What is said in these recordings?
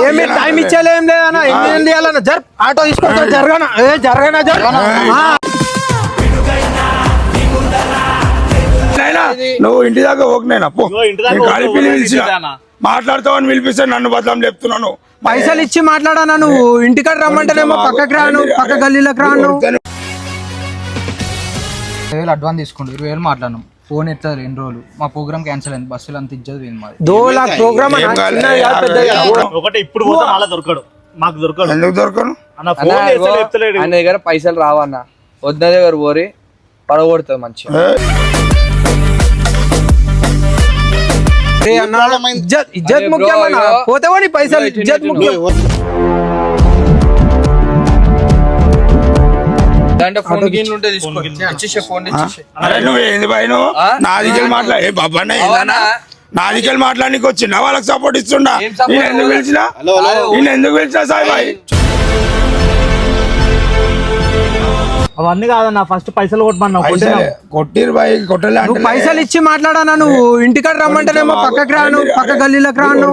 ఏమి టైం ఇచ్చేలేం లేదన్నా. ఏం చేయాలన్నా జర్ ఆటో తీసుకుంటా జరగనా జరగనా నువ్వు ఇంటి దాకా ఓకేనా పో. మాట్లాడతావని పిలిపిస్తే నన్ను బదలం చెప్తున్నాను. పైసలు ఇచ్చి మాట్లాడానా నువ్వు ఇంటికాడ రమ్మంటేనేమో పక్కకి రాను పక్క గల్లీలోకి రాను. 20,000 అడ్వాన్స్ తీసుకోండి 20,000 మాట్లాడినాం. ఫోన్ ఎత్తలేదు 2 రోజులు. మా ప్రోగ్రామ్ క్యాన్సిల్ అయింది. బస్సులు అంత ఇచ్చేది పోయింది మాది. 2 लाख ప్రోగ్రామ్ ఒకటి ఇప్పుడు పోతే మళ్ళీ దొరకడు. మాకు దొరకడు. ఎందుకు దొరకను? ఆయన దగ్గర పైసలు రావన్నా వద్ద దగ్గర పోరి పడగొడుతుంది మంచిగా. ఇజ్జత్ ముఖ్యం అన్న. పోతే వాడి పైసలు ఇజ్జత్ ముఖ్యం. ఫోన్ గిన్ ఉంటే తీసుకో ఫోన్ నాదికెళ్ళి మాట్లాడే బాబా నాదికెళ్ళి మాట్లాడానికి వచ్చిండా వాళ్ళకి సపోర్ట్ ఇస్తుండా? నేను ఎందుకు పిలిచినా సాయిబాయి? అవన్నీ కాదన్నా ఫస్ట్ పైసలు కొట్టమన్నా. కొట్టిరు బాయ్ కొట్టలే. పైసలు ఇచ్చి మాట్లాడానా నువ్వు ఇంటికాడ రమ్మంటేనేమో పక్కకి రాను పక్క గల్లీలోకి రాను.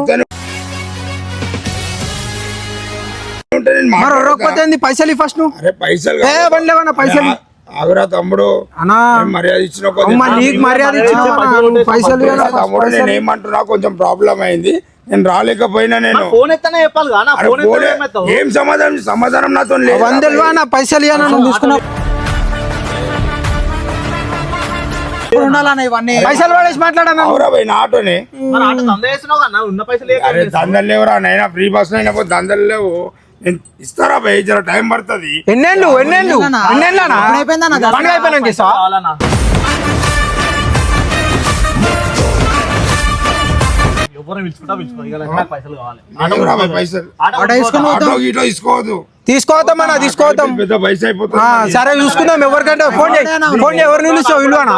మరి పైసలు ఫస్ట్ నువ్వు. అరే పైసలు పైసలు ఆగురా తమ్ముడు అన్నా మర్యాద ఇచ్చిన నీకు మర్యాద పైసలు తమ్ముడు. నేను ఏమంటున్నా కొంచెం ప్రాబ్లం అయింది. నేను రాలేకపోయినా నేను ఏం సమాధానం నాతో లేదు. పైసలు తీసుకున్నా పైసలు పడేసి మాట్లాడాను. నా ఆటోనే అరే దందలు లేవురా నైనా ఫ్రీ బస్ అయినా దందలు లేవు. ఇస్తారా భయ్ జర టైం పడుతుంది. ఎన్నేళ్ళు తీసుకోవద్దాం పెద్ద పైసా అయిపోతుంది. సరే చూసుకుందాం. ఎవరికంటే ఫోన్ ఎవరు నిలుస్తావు విలువనా?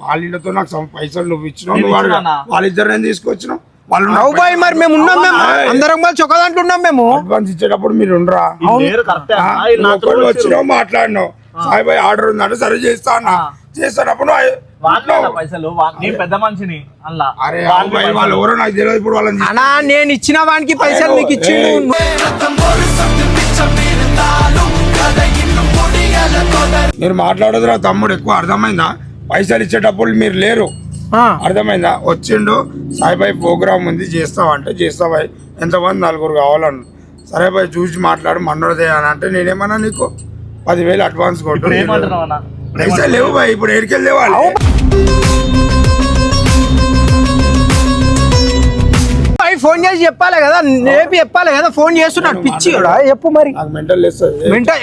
వాళ్ళతో నాకు పైసలు నువ్వు ఇచ్చినావు. వాళ్ళిద్దరు నేను తీసుకొచ్చినావు. మరి మేము ఉన్నాం. అందరం కలిసి ఒక దాంట్లో ఉన్నాం. మేము అడ్వాన్స్ ఇచ్చేటప్పుడు మీరు ఉండరా? వచ్చినావు మాట్లాడినావు. సాయిబాయి ఆర్డర్ ఉందంటే సరే చేస్తా అన్న. చేస్తున్నప్పుడు పైసలు పెద్ద మనిషిని అరే వాళ్ళు ఎవరో నాకు తెలియదు. ఇప్పుడు వాళ్ళని అన్నా నేను ఇచ్చిన వానికి పైసలు నీకు ఇచ్చి మీరు మాట్లాడదురా తమ్ముడు. ఎక్కువ అర్థమైందా? పైసలు ఇచ్చేటప్పుడు మీరు లేరు. అర్థమైందా? వచ్చిండు సాయిబాయి ప్రోగ్రామ్ ఉంది చేస్తావంటే చేస్తావా? ఎంతమంది 4 కావాలను. సరే బాయ్ చూసి మాట్లాడు మన్నోదే అని అంటే నేనేమన్నా నీకు 10,000 అడ్వాన్స్ కొట్టు. పైసలు లేవు బాయ్. ఇప్పుడు ఏడికెళ్ళి లేవాలి. ఫోన్ చేసి చెప్పాలి కదా. రేపు చెప్పాలి కదా. ఫోన్ చేస్తున్నాడు పిచ్చి కూడా. చెప్పు మరి. నాకు మెంటల్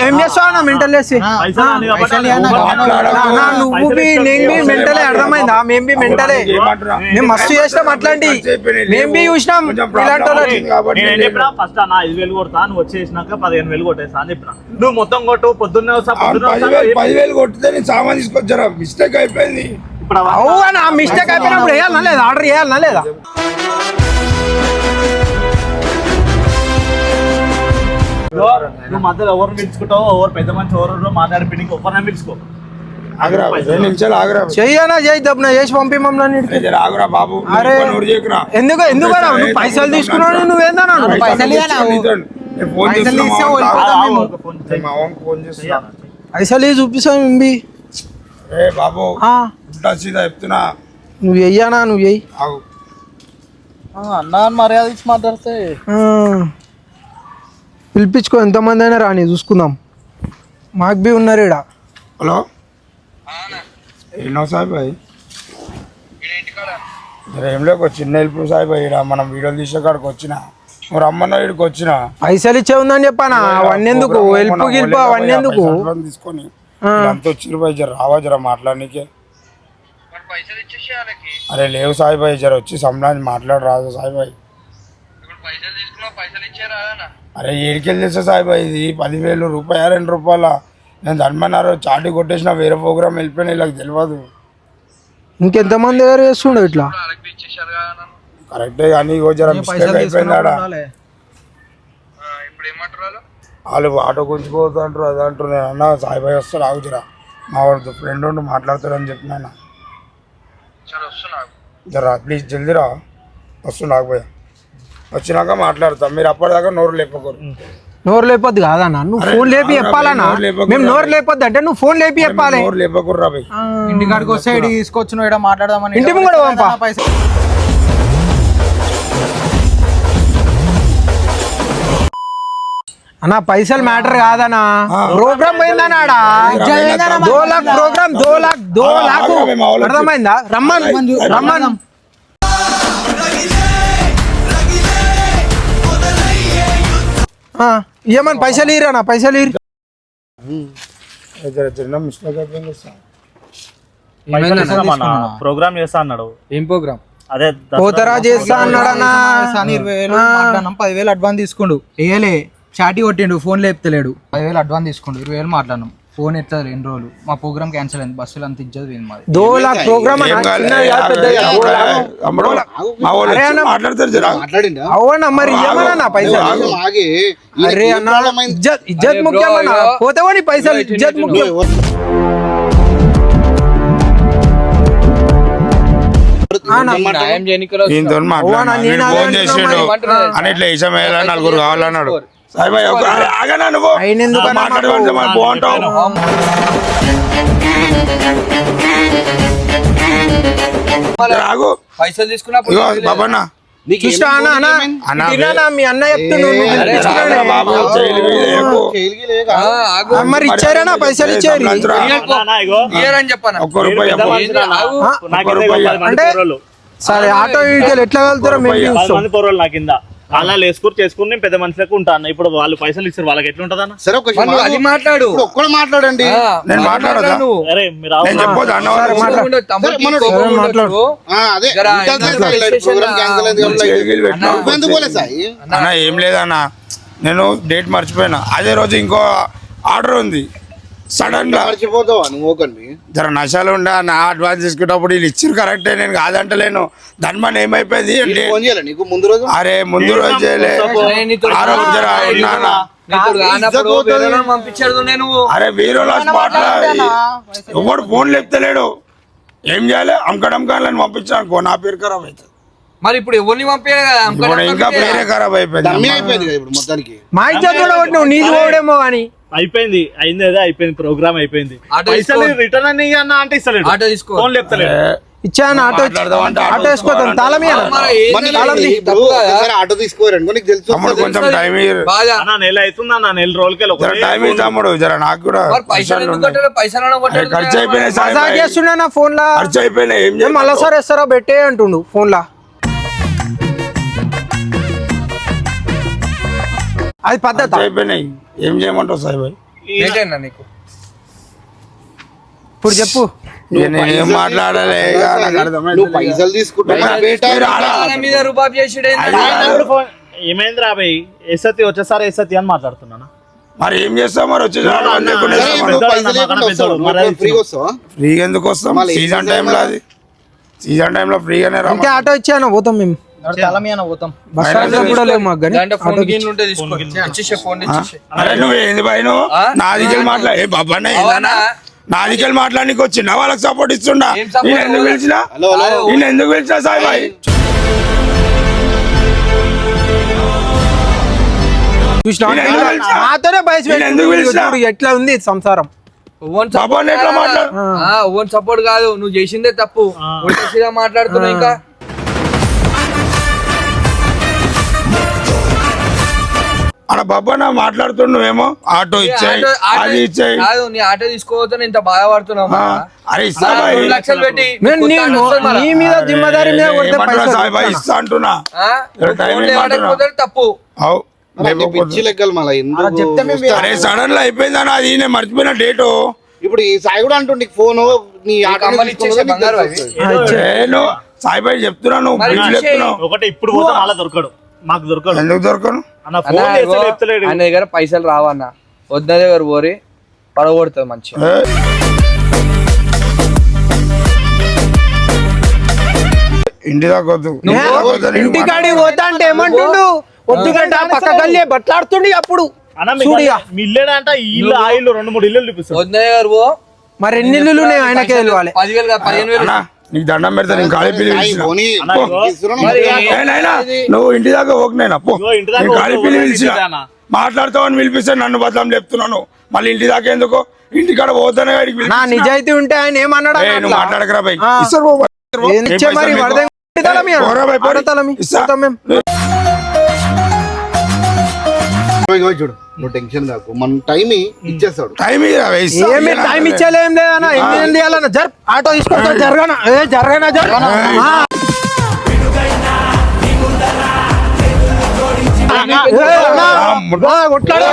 ఏం చేస్తావు అన్న? మెంటల్ వేసి నువ్వు మెంటలే. అర్థమైందా? మేము బి మెంటలే. మేము మస్తు చేసినాం అట్లాంటి. మేము బి చూసినాం ఇలాంటి. ఫస్ట్ అన్న 5,000 కొడతా. నువ్వు వచ్చేసినాక 15,000 కొట్టేస్తా అని చెప్పిన. నువ్వు మొత్తం కొట్టు. పొద్దున్నే 10,000 కొట్టితే నేను సామాన్ తీసుకొచ్చారా? మిస్టేక్ అయిపోయింది. అవునా? మిస్టేక్ అయిపోయినప్పుడు వేయాలనా లేదా? ఆర్డర్ చేయాలనా లేదా? నువ్వు మధ్యలో ఎవరిని పిలుచుకుంటావు? ఎవరు పెద్ద మంచి ఎవరు మాట్లాడి పినికి ఎవరిని పిలుచుకో. చెయ్యనా చేయి దబ్బున చేసి పంపి మమ్మల్ని. బాబు ఎందుకు పైసలు తీసుకున్నావు? నువ్వేందన్నా పైసలు చూపిస్తాం. బాబు చెప్తున్నా నువ్వు వెయ్యానా? నువ్వు వెయ్యి అన్నా మర్యాద ఇచ్చి మాట్లాడితే పిలిపించుకో. ఎంతమంది అయినా రాని చూసుకుందాం. మాకు బి ఉన్నారు ఈడ. హలో ఏమో సాయిబాయి ఏం లేక చిన్న హెల్ప్ సాయిబాయి. మనం వీడియోలు తీసే కాడికి వచ్చిన నువ్వు రమ్మన్నా ఇక్కడికి వచ్చిన. పైసలు ఇచ్చే ఉందని చెప్పానా? అవన్నీ ఎందుకు? హెల్ప్ గిల్పు అవన్నీ ఎందుకు? తీసుకొని అంత వచ్చిరు బాయ్. జర రావా జర మాట్లాడనీకే. అరే లేవు సాయిబాయి జర వచ్చి సంబరాన్ని మాట్లాడు రాదు సాయిబాయి. అరే ఏడికెళ్ళి చేస్తా సాయిబాయి. ఇది 10,000 రూపాయలు 2 రూపాయల. నేను ధర్మన్నారు చాటి కొట్టేసిన వేరే ప్రోగ్రామ్ వెళ్ళిపోయినా ఇలా తెలియదు. ఇంకెంతమంది దగ్గర చేస్తుండే ఇట్లా? కరెక్టే కానీ జర మిస్టేక్ అయిపోయింది ఆడ. వాళ్ళు ఆటో గుంజుకోవద్దు అంటారు అది అంటారు. నేను అన్నా సాయిబాయి వస్తాడు ఆగుజరా మా వాడు ఫ్రెండ్ ఉండి మాట్లాడతాడని చెప్పినా. జరా ప్లీజ్ జల్దీరా. వస్తున్నా పోయా వచ్చినాక మాట్లాడతాం మీరు అప్పటిదాకా నోరు లేపకూరు నోరు లేపొద్దు కాదన్నా నువ్వు ఫోన్ లేపి చెప్పాలన్నా మేము నోరు లేపొద్దు అంటే నువ్వు ఫోన్ లేపి చెప్పాలి నోరు లేపకుర్రా భయ్ ఇంటికాడికి వస్తే ఇటు తీసుకొచ్చిన ఇక్కడ మాట్లాడదామని ఇంటి ముంగడ పంపా. పైసలు అన్నా పైసలు మ్యాటర్ కాదనా ప్రోగ్రామ్ పోయిందన్నా ఆడ 2 लाख ప్రోగ్రామ్ 2 लाख అర్థమైందా రమ్మన్ ఏమని పైసలు ఇరనా పైసలు ఇరు చిన్న మిస్టేక్ అయిపోయింది సార్. ప్రోగ్రామ్ చేస్తా అన్నాడు. ఏం ప్రోగ్రామ్ అదే పోతరా చేస్తా అన్నాడన్నా 20,000 మాట్లాడినాం 10,000 అడ్వాన్స్ తీసుకుండు వేయలే చాటి కొట్టిండు ఫోన్ లేపుతలేడు 10,000 అడ్వాన్స్ తీసుకుండు 20,000 మాట్లాడినాం ఫోన్ ఎత్తలేదు 2 రోజులు మా ప్రోగ్రామ్ క్యాన్సిల్ అయింది బస్సులు అంత ఇజ్జత్ పోయింది మాది 2 लाख ప్రోగ్రామ్ ఏం కాలే, అమ్మడు, మా వాళ్ళు వచ్చి మాట్లాడతారు జరా అవునా మరి ఏమన్నా పైసలు అరే అన్న ఇజ్జత్ ముఖ్యమన్నా పోతేవాడి పైసలు ఇజ్జత్ ముఖ్యం న్యాయం చేయనీకి దీంతో మాట్లాడినా నేను అదే ఫోన్ చేసిండు అని ఇట్లా ఇష్టం వేయాలా 4 కావాలన్నాడు సాయిబాయ్ ఆగనా నువ్వు ఆయన ఎందుకు అన్నా మాట్లాడమంటే మనం బాగుంటావు ఆగు పైసలు తీసుకున్నప్పుడు ఇగో బాబన్న చూస్తా అన్న అన్న అన్న తినానా మీ అన్న చెప్తుండు నువ్వు అరే, పిలిపించుకున్నాడు. రారా బాబు చేయలు వేయకు. ఆగు. మరి ఇచ్చారనా పైసలు ఇచ్చారు లంచరా. ఇగో ఇయ్యరని చెప్పాను 1 రూపాయి పెద్ద అప్పు. మనిషిని అన్నా. ఆ? నాకు ఇంత 10 మంది అంటే? పోరోళ్ళు. సరే ఆటో వీడికి ఎట్లా వెళ్తారో మేము 10 చూస్తాం మంది పోరోళ్ళు నాకు కింద అలా వేసుకుని చేసుకుని నేను పెద్ద మనుషులకు ఉంటా అన్న. ఇప్పుడు వాళ్ళు పైసలు ఇస్తారు వాళ్ళకి ఎట్లా ఉంటది అన్న? సరే ఒక మరి నువ్వు అది మాట్లాడు ఒక్కడు మాట్లాడండి నేను మాట్లాడదా? నువ్వు అరే మీరు నేను చెప్పొద్దు అన్నవాళ్ళు కోపంగా తమ్ముడికి మనం కోపంగా మాట్లాడు. ఉండొచ్చు. అదే జరా, ఇంకా ఇంకా ప్రోగ్రామ్ క్యాన్సిల్ అయింది కాబట్టి చేలు గీలు పెట్టినా. నువ్వెందుకు పోలే సాయి అన్న ఏం లేదన్న నేను డేట్ మర్చిపోయినా అదే రోజు ఇంకో ఆర్డర్ ఉంది సడన్ గా మర్చిపోతావా నువ్వు ఒకరిని జర నశాలు ఉండే నా అడ్వాన్స్ తీసుకునేటప్పుడు వీళ్ళు ఇచ్చిరు కరెక్టే నేను కాదంటలేను దాని మన ఏమైపోయింది అంటే ఫోన్ చేయాలి నీకు ముందు రోజు అరే ముందు రోజు చేయలే నేను నీతో ఆ రోజు జర ఉన్నానా? నీతో కానప్పుడు వేరే వాళ్ళని పంపించాడు నేను అరే వీరు స్పాట్ ఎవడు ఫోన్ లేపుతలేడు ఏం చేయాలి అమ్మకడంకాలని పంపించాను నా పేరు ఖరాబ్ అవుతుంది మరి ఇప్పుడు ఎవరిని పంపించాడు కదా ఇప్పుడు ఇంకా పేరే ఖరాబ్ అయిపోయింది దమ్మి అయిపోయింది కదా ఇప్పుడు మొత్తానికి మా ఇజ్జత్ కూడా ఒకటి నువ్వు నీది పోవడేమో కానీ అయిపోయింది అయింది అదే అయిపోయింది ప్రోగ్రామ్ అయిపోయింది ఆటో పైసలు తీసుకో. రిటర్న్ అని అన్న అంటే ఇస్తలేడు ఆటో తీసుకో. ఫోన్ లేపుతలేడు ఇచ్చాను ఆటో మాట్లాడదామంటే ఆటో వేసుకోతాను తాళం ఇయ్యాలా? మరి ఏం మరి తాళం నీకు తీ- ఇప్పుడు తప్పు కదా? ఒకసారి ఆటో తీసుకోరండి నీకు తెలుసు తమ్ముడు కొంచెం టైం బాగా అన్న నెల అవుతుంది అన్న 4 రోజులకి జర టైం ఇయ్యి తమ్ముడు జర నాకు కూడా మరి పైసలు ఎందుకు కొట్టాడు పైసలు అరే కొట్టాడు ఖర్చు అయిపోయినాయి సాయి మజాక్ భాయ్. చేస్తున్నా నా ఫోన్ లా ఖర్చు అయిపోయినాయి ఏం చేయాలి? మళ్ళా సార్ వేస్తారా పెట్టే అంటుండు ఫోన్ లా అది పద్ధత ఖర్చు అయిపోయినాయి ఏం చేయమంటావు సాయి భాయ్ ఏంటన్నా నీకు ఇప్పుడు చెప్పు ఇక నేను ఏం మాట్లాడాలి ఇక నాకు అర్థమైతలేదు. నువ్వు పైసలు తీసుకుంటున్నా మీరు ఆడ- ఆయన మీద రూపాయి చేసాడు ఇప్పుడు ఫోన్ ఏమైంది రాబాయ్ ఎస్సతి వచ్చేసారి ఎస్సతి అని మాట్లాడుతున్నాను మరి ఏం చేస్తాం మరి వచ్చి సరే ఇప్పుడు పైసలు లేకుండా వస్తావు నువ్వు ఫ్రీగా వస్తావా ఫ్రీగా ఎందుకు వస్తాం మళ్ళీ సీజన్ ఏం టైంలో అది సీజన్ టైంలో ఫ్రీగానే రా అంతే ఆటో ఇచ్చాను పోతాం మేము తాళం ఇయ్యనా పోతాం బస్ స్టాండ్ లో కూడా లేవు మాకు కానీ దాంట్లో ఫోన్ గిన్నెలు ఉంటే తీసుకో ఇచ్చేసే ఫోన్ ఇచ్చేసే అరే నువ్వు ఏంది బాయ్ నువ్వు నా దిగ్గలు మాట్లాడి ఏ బాబానే అవునా? నా దిగ్గలు మాట్లాడానికి వచ్చిండా వాళ్ళకి సపోర్ట్ ఇస్తుండా ఏం support? నేను ఎందుకు పిలిచినా హలో హలో నేను ఎందుకు పిలిచినా సాయి బాయ్ చూసినా నేను ఎందుకు పిలిచినా? నాతోనే బయట నేను ఎందుకు పిలిచినా? ఎట్లా ఉంది సంసారం బాబాని ఎట్లా మాట్లాడు ఓన్ సపోర్ట్ కాదు నువ్వు చేసిందే తప్పు ఉల్టా మాట్లాడుతున్నావు ఇంకా అక్కడ బాబా నా మాట్లాడుతుండు నువ్వేమో ఆటో ఇచ్చాయి అది ఇచ్చాయి కాదు నీ ఆటో తీసుకోవద్దు ఇంత బాధపడుతున్నావు అరే ఇస్తా బాయ్ 2 లక్షలు పెట్టి నేను నీ మీద జిమ్మదారి మీద కొడితే ఏమంటున్నా సాయి బాయ్ పైసలు ఇస్తా అంటున్నా టైం ఫోన్ ఏమంటున్నా? లేకపోతే తప్పు అవు అన్ని పిచ్చి లెక్కలు మళ్ళీ ఎందుకు చెప్తే మేము అరే సడన్ లో అయిపోయింది అన్న అది నేను మర్చిపోయిన డేటు ఇప్పుడు ఈ సాయి కూడా అంటుండే ఫోన్ నీ ఆటో కమ్మలు ఇచ్చేసే బంగారు అవి. నేను సాయి బాయ్ చెప్తున్నాను మరి బిల్లు ఇచ్చేయ్. చెప్తున్నావు ఒకటి ఇప్పుడు పోతే మళ్ళీ దొరకడు మాకు దొరకడు ఎందుకు దొరకను అన్న ఫోన్ చేస్తే లేపుతలేడు ఆయన దగ్గర పైసలు రావన్న వద్ద దగ్గర పోరి పడగొడుతుంది మంచిగా ఏ? ఇంటి దాకా వద్దు ఇంటికాడికి పోతా అంటే ఏమంటుండు వద్దుగంట పక్క గల్లే బట్లాడుతుండి అప్పుడు అన్న చూడిగా మీ ఇల్లేడా అంట ఈ ఇల్లు ఆ ఇల్లు 2-3 ఇల్లు చూపిస్తాడు వద్ద దగ్గర పో మరి ఎన్ని ఇల్లులు ఉన్నాయి ఆయనకే తెలియాలి 10,000 15,000 అన్నా నీకు దండం పెడతా నేను ఖాళీ పిల్లి పిలిచిన పోనీ, అన్న, ఇగో. ఇస్తున్నాను. నాయనా, నువ్వు ఇంటి దాకా పోకునైనా పో ఇగో, ఇంటి దాకా నేను ఖాళీ పిల్లి పోకు, పిలిచిన ఇంటి దాకా. మాట్లాడతావని పిలిపిస్తే నన్ను బదలం చెప్తున్నాను మళ్ళీ ఇంటి దాకా ఎందుకో ఇంటికాడ పోతానే వాడికి నా పిలిపించిన. నిజాయితీ ఉంటే ఆయన ఏమన్నాడు ఏయ్, నువ్వు మాట్లాడకరా బై ఆ. ఇస్తారు బాబు. ఏం ఇచ్చే మరి ఏ పైసలు వరద మీకు? తలమి పోరా బై, పోరి. తలమి ఇస్తా. పోతాం మేము. ఇగో చూడు నువ్వు టెన్షన్ కాకు మన టైం ఇచ్చేస్తాడు. టైం ఇయ్యరా బై, ఇస్తా. ఏమి టైం ఇచ్చేలే ఏం లేదన్నా ఏం చేయాలన్నా జర్ ఆటో తీసుకొస్తా జరగనా జరగనా జర్ ఆ. ఏ, అన్నా, ఆ, కొట్లాడు,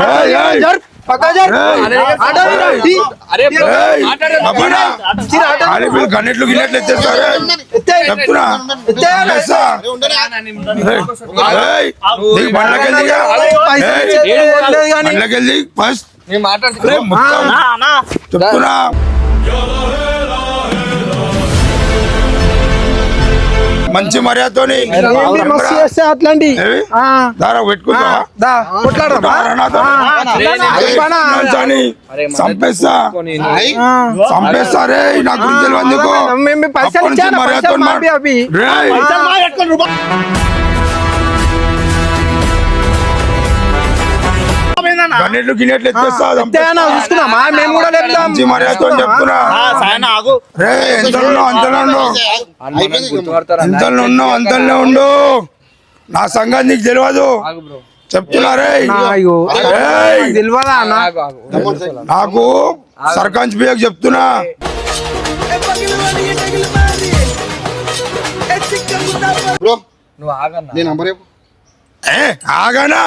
ఏయ్, ఏయ్. జర్ పక్క జర్ ఏయ్. ఆటో తీ. అరే bro, ఏయ్, మాట్లాడండి. అబ్బనా, చిరా, ఆటో ఖాళీ పిల్లి గన్నెట్లు గిన్నెట్లు ఎత్తేస్తారు ఎత్తేయ్. చెప్తున్నా ఎత్తేయ్. ఎత్తేస్తా. ఏయ్, దిగు, బండ్లకెళ్ళి దిగు. పైసలు ఏయ్, ఇచ్చేది ఏం లేదు కానీ బండ్లకెళ్ళి దిగు, ఫస్ట్ నేను మాట్లాడుతున్నా. రే, మొత్తం అన్నా, అన్నా. చెప్తున్నా మంచి మర్యాదతోని ఏంటి మస్తు చేస్తే అట్లాంటి ఏవి? ఆ, దారా పెట్టుకుంటా దా కొట్లాడరా చంపేస్తా అయ్, చంపేస్తా రే నాకు తెలియదు ఎందుకో. మేము పైసలు అప్పటి నుంచి ఇచ్చాను మర్యాదతో పైసలు మాపి అవి రేయ్, పైసలు బాగా కట్టుకొని రూపాయి. ఏందన్నా? గన్నెట్లు గిన్నెట్లు ఎత్తేస్తా అంతేనా చూసుకున్నామా మేము కూడా లేపుదాం మంచి మర్యాదతో చెప్తున్నా ఆ, సాయన ఆగు. రే ఎంతలో ఉన్నావు అంతలో ఉండు అయిపోయింది. గుర్తుపడతారా? ఎంతలో ఉన్నావు అంతలో ఉండు నా సంగతి నీకు తెలియదు ఆగు bro. చెప్తున్నా రే అయ్యో ఏయ్, తెలియదా అన్న ఆగు, ఆగు. నాకు సర్పంచ్ బియ్యకు చెప్తున్నా బ్రో నువ్వు ఆగన్నా. నీ నంబర్ చెప్పు. ఏ ఆగానా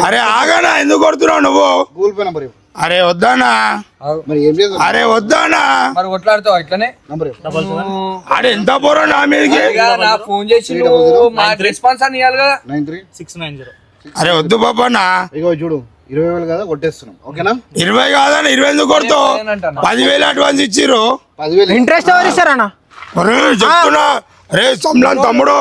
అరే ఆగానా ఎందుకు కొడుతున్నావు నువ్వు గూగుల్ పే నంబర్ చెప్పు. అరే వద్దానా ఆగు. మరి ఏం చేద్దాం? అరే వద్దానా మరి కొట్లాడుతావు ఇట్లనే నంబర్ చెప్పు. అరే ఎంత పోరా నా మీదకి ఇక నా ఫోన్ చేసి నువ్వు మా రెస్పాన్స్ అని ఇవ్వాలి కదా. 93. 690. అరే వద్దు బాబానా ఇగో చూడు 20,000 కదా కొట్టేస్తున్నాం ఓకేనా? 20 కాదని 20 ఎందుకు కొడతావు నేనంటాను. 10,000 అడ్వాన్స్ ఇచ్చిర్రు 10,000 ఇంట్రెస్ట్ ఎవరు ఇస్తారన్న అరే చెప్తున్నా అరే సంలాన్ తమ్ముడు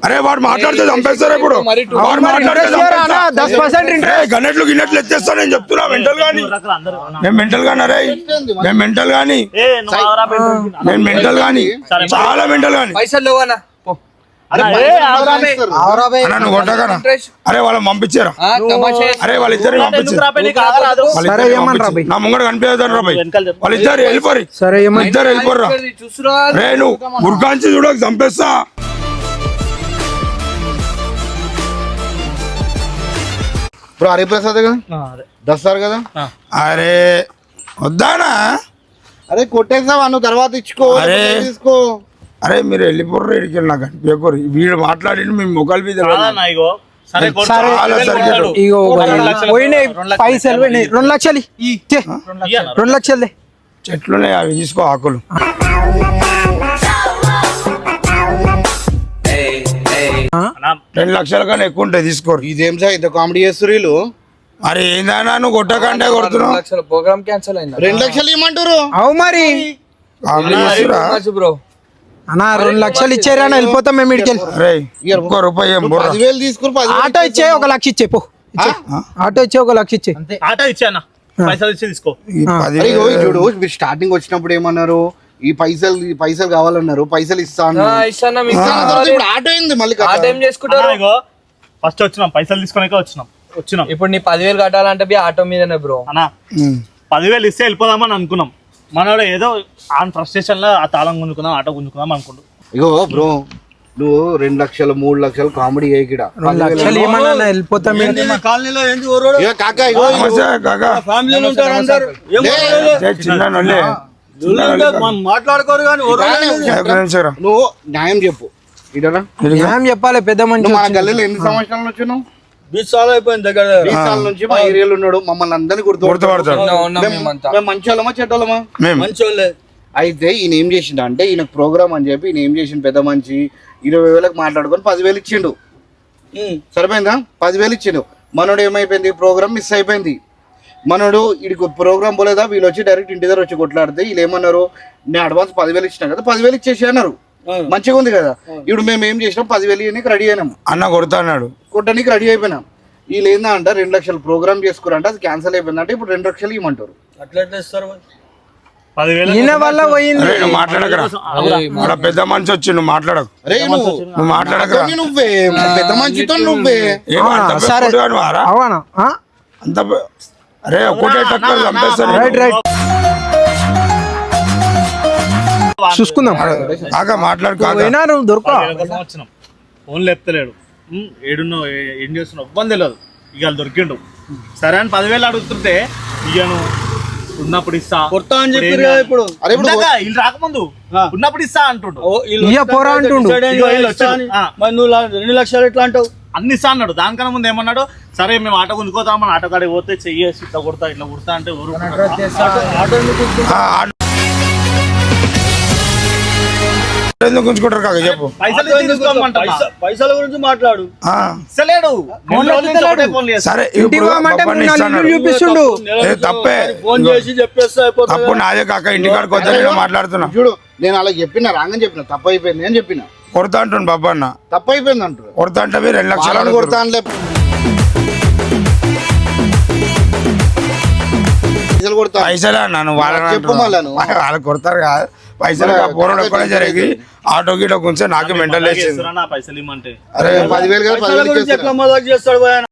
అరే వాడు మాట్లాడితే చంపేస్తారు ఇప్పుడు మరి two- వాడు మాట్లాడితే ఇంట్రెస్ట్ ఇవ్వరా అన్న? 10% చంపేస్తా. ఏ, గన్నెట్లు గిన్నెట్లు ఎత్తేస్తా నేను చెప్తున్నా మెంటల్ గాని అందరూ అన్నా. నేను మెంటల్ గాని అరే నేను మెంటల్ గాని ఏ, నువ్వు ఆగురా, పెట్రోల్. నేను మెంటల్ గాని చాలా మెంటల్ గాని పైసలు లేవన్నా పో. అన్నా, ఏ, ఆగురా, బే. అన్న నువ్వు కొట్టగానా అరే వాళ్ళని పంపించారా తమాషా అరే వాళ్ళిద్దరిని ఎందుకు పంపించారు రాపే, నీకు ఆగరాదు. వాళ్ళిద్దరిని ఏమనరా పంపించి. నా ముంగడు కనిపించదు రాబాయ్ వెనకాల చెప్పు. వాళ్ళిద్దరు వెళ్ళిపోరు సరే ఏమని ఇద్దరు వెళ్ళిపోర్రా చూస్తున్నా రే నువ్వు గుర్కాంచి చూడక చంపేస్తా బ్రో హరిప్రసాద్ కదా ఆ, అదే. దస్తారు కదా అరే వద్దానా అరే కొట్టేసావా నువ్వు తర్వాత ఇచ్చుకో అరే. తీసుకో. అరే మీరు వెళ్ళిపోర్రు ఇడికి నాకు కనిపించకూరు వీడు మాట్లాడి మీ మొక్కల మీద కాదన్నా, ఇగో. సరే, కొట్టు. సరే. చాలా సరిగ్గా కొట్టాడు. ఇగో రెండు లక్షలు పోయినాయి రెండు లక్షలు పైసలు పోయినాయి 2 లక్షలు ఇచ్చే ఇయ్యన్నా. 2 లక్షలు చెట్లున్నాయి అవి తీసుకో ఆకులు అన్నా, 2 లక్షల కన్నా ఎక్కువ ఉంటాయి తీసుకోరు ఇదేం సార్ ఇంత కామెడీ చేస్తారు వీళ్ళు. అరే ఏందన్నా నువ్వు కొట్టకంటే కొడుతున్నావు లక్షల ప్రోగ్రామ్ క్యాన్సిల్ అయింది 2 లక్షలు ఇవ్వమంటారు. అవు మరి కామెడీ చేస్తురా? బ్రో. అన్న 2 లక్షలు ఇచ్చారా వెళ్ళిపోతాం మేము ఇడికి అరే ఒక్క రూపాయి ఏం బుర్ర 10,000 తీసుకుని 10,000 ఆటో ఇచ్చే 1 లక్ష ఇచ్చే పో ఇచ్చే. ఆటో ఇచ్చే 1 లక్ష ఇచ్చే ఆటో ఇచ్చానా, పైసలు ఇచ్చి తీసుకో. ఈ అరే 10,000 ఇగో చూడు మీరు స్టార్టింగ్ వచ్చినప్పుడు ఏమన్నారు ఈ పైసలు కావాలన్నారు పైసలు ఇస్తాను ఇస్తానా ఇప్పుడు ఆటో అయింది మళ్ళీ ఆ కథ. టైం చేసుకుంటారు. అన్నా, ఇగో ఫస్ట్ వచ్చినాం, పైసలు తీసుకునే వచ్చినాం. ఇప్పుడు నీ 10,000 కట్టాలంటే బి ఆటో మీదనే బ్రో. అన్నా, ఉమ్. 10,000 ఇస్తే వెళ్ళిపోదామని అనుకున్నాం. మనోడు ఏదో ఆ ఫ్రస్ట్రేషన్ లో ఆ తాళం గుంజుకుందాం, ఆటో గుంజుకుందాం అనుకుంటు. ఇగో బ్రో నువ్వు 2 లక్షలు 3 లక్షలు కామెడీ చేయకిడ 2 లక్షలు ఏమన్నా వెళ్ళిపోతాం ఈడ. ఇగో కాక ఇగో నమస్తే కాకా లే, చిన్న నొల్లే మాట్లాడుకోరు కానీ నువ్వు న్యాయం చెప్పు ఇడరా ఏం చెప్పాలి పెద్ద నువ్వు మనిషి మన వచ్చిండు. గల్లీలో ఎన్ని సంవత్సరాల నుంచి ఉన్నావు? 20 సార్లు అయిపోయింది దగ్గర 20 సార్ల నుంచి మా ఏరియాలో ఉన్నాడు మమ్మల్ని అందరినీ గుర్తుపడతాడు ఉన్నాం మేమంతా. మేము మంచోళ్ళమా చెడ్డోళ్ళమా? మేము మంచోళ్ళే. అయితే ఈయన ఏం చేసిండు అంటే ఈయన ప్రోగ్రామ్ అని చెప్పి ఈయన ఏం చేసిండు పెద్ద మంచి 20,000 మాట్లాడుకొని 10,000 ఇచ్చిండు. సరిపోయిందా? 10,000 ఇచ్చిండు. మనోడు ఏమైపోయింది ప్రోగ్రామ్ మిస్ అయిపోయింది. మనోడు వీడికి ప్రోగ్రామ్ పోలేదా వీళ్ళు వచ్చి డైరెక్ట్ ఇంటి దగ్గర వచ్చి కొట్లాడితే వీళ్ళు ఏమన్నారు నేను అడ్వాన్స్ 10,000 ఇచ్చినా కదా 10,000 ఇచ్చేసి అన్నారు. మంచిగా ఉంది కదా. ఇప్పుడు మేము ఏం చేసినాం 10,000 ఇవ్వడానికి రెడీ అయినాం, అన్న కొడతా అన్నాడు కొట్టడానికి రెడీ అయిపోయినాం. వీళ్ళు ఏందంటే 2 లక్షలు ప్రోగ్రామ్ చేసుకురంటే అది క్యాన్సిల్ అయిపోయిందంటే ఇప్పుడు 2 లక్షలు ఇవ్వమంటారు. అట్లా ఎట్లా ఇస్తారు మరి? 10,000 ఈయన వల్ల పోయింది. అరే నువ్వు మాట్లాడకరా, అక్కడ పెద్ద మనిషి వచ్చి నువ్వు మాట్లాడకు, అరే నువ్వు మాట్లాడకరా. నువ్వే పెద్ద మంచితో నువ్వే ఏమో అంత సరే. పెట్టుకుంటున్నావు వారా? అవునా ఆ? అంత అరే ఒకటే టక్కర్ చంపేస్తాను. రైట్ రైట్ చూసుకుందాం. కాక మాట్లాడు కాక. పోయినా నువ్వు దొరక 10,000 కోసం వచ్చినాం. ఫోన్ లేపుతలేడు. ఏడున్నావు ఏం చేస్తున్నావు ఇబ్బంది తెలియదు. ఇక దొరికిండు. సరే అని 10,000 అడుగుతుంటే ఇయ్యను, ఉన్నప్పుడు ఇస్తా కొడతా అని చెప్పారు కదా ఇప్పుడు. అరే ఇప్పుడు ఇందాక వీళ్ళు రాకముందు ఉన్నప్పుడు ఇస్తా అంటుండు. ఓ, వీళ్ళు ఇయ్య పోరా వచ్చాక అంటుండు. decide అయ్యింది, ఇదిగో వీళ్ళు ఇస్తా అని. వచ్చారు. మరి నువ్వు 2 లక్షలు ఎట్లా అంటావు? అన్ని ఇస్తా అన్నాడు. దానికన్నా ముందు ఏమన్నాడు, సరే మేము ఆటో గుంజుకోతాం, మన ఆటో కాడికి పోతే చెయ్యేసి ఇట్లా కొడతా ఇట్లా కొడతా అంటే ఊరు ఆటో ఎందుకు ఆ, ఎందుకు ఉంచుకుంటారు కాక చెప్పు. పైసలు ఇచ్చి తీసుకోమంటున్నా. పైసల గురించి మాట్లాడు. ఆ, ఇస్తలేడు. 3 రోజుల నుంచి ఒకటే ఫోన్ చేస్తా. సరే ఇంటికి ఇప్పుడు పోమంటే బొబ్బర్ని 3-4 ఇస్తాడు. చూపిస్తుండు. ఏ తప్పే, ఫోన్ చేసి చెప్పేస్తే అయిపోతుంది తప్పు కదా. నాదే కాక, ఇంటికాడికి వద్ద నేను మాట్లాడుతున్నా. చూడు నేను అలా చెప్పిన రాంగని చెప్పిన తప్పు అయిపోయింది అని చెప్పిన కొడతా అంటుండు బాబా అన్న. తప్పు అయిపోయింది అంటారు కొడతా అంటే మీరు 2 లక్షలు వాళ్ళని కొడతా అడుగుతారు. అని పైసలు కొడతా పైసలే అన్న నువ్వు వాళ్ళని చెప్పు మళ్ళా నువ్వు. వాళ్ళు కొడతారు కదా పైసలు. పోరాడు ఒక్కడే జరిగి ఆటో గీటో కొంచెం నాకు మెంటల్ వేసింది. ఇస్తున్నా నా పైసలు ఇమ్మంటే. అరే 10,000 కదా పైసల 10,000 గురించి ఎట్లా మజాక్ చేస్తాడు భయ?